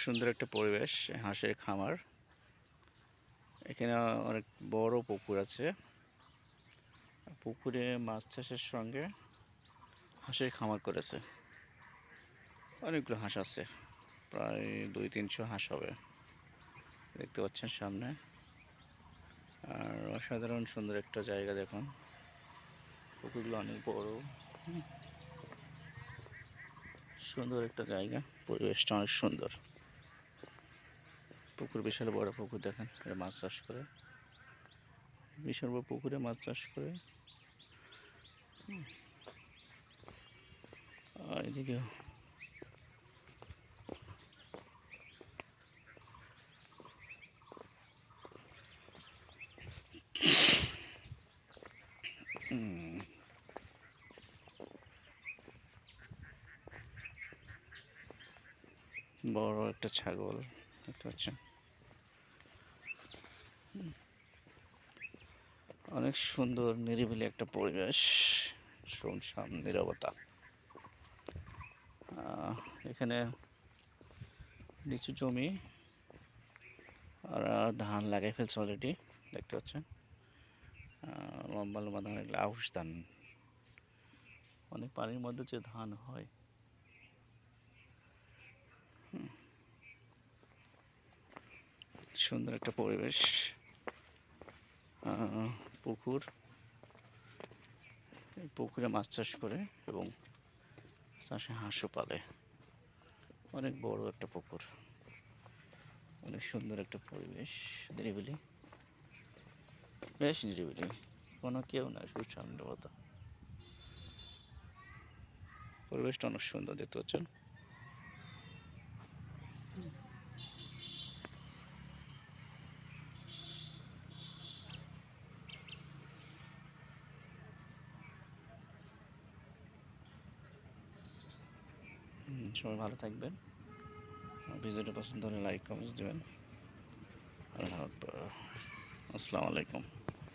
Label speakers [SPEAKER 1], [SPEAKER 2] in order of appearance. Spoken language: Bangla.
[SPEAKER 1] সুন্দর একটা পরিবেশ, হাঁসের খামার। এখানে অনেক বড় পুকুর আছে। পুকুরে মাছ চাষের সঙ্গে হাঁসের খামার করেছে। অনেকগুলো হাঁস আছে, প্রায় 200-300 হাঁস হবে, দেখতে পাচ্ছেন সামনে। আর অসাধারণ সুন্দর একটা জায়গা দেখুন, পুকুরগুলো অনেক বড়, সুন্দর একটা জায়গা, পরিবেশটা অনেক সুন্দর। পুকুর বিশাল বড় পুকুর, দেখেন এটা মাছ চাষ করে, বিশাল বড় পুকুরে মাছ চাষ করে। আর এদিকে বড় একটা ছাগল দেখতে পাচ্ছেন। অনেক সুন্দর নিরিবিলি একটা পরিবেশ, শুনশান নীরবতা। এখানে নিচু জমি, আর ধান লাগাই ফেলছে অলরেডি, দেখতে পাচ্ছেন। লম্বা লম্বা ধান, এগুলো আউশ ধান। অনেক পানির মধ্যে যে ধান হয়। সুন্দর একটা পরিবেশ, পুকুর, পুকুরে মাছ চাষ করে এবং চাষে হাঁসও পালে। অনেক বড় একটা পুকুর, অনেক সুন্দর একটা পরিবেশ, নিরিবিলি, বেশ নিরিবিলি, কোনো কেউ না, শুধু শান্ততা। পরিবেশটা অনেক সুন্দর, দেখতে পাচ্ছেন। সবাই ভালো থাকবেন, ভিডিওটা পছন্দ হলে লাইক কমেন্টস দেবেন। আসসালামু আলাইকুম।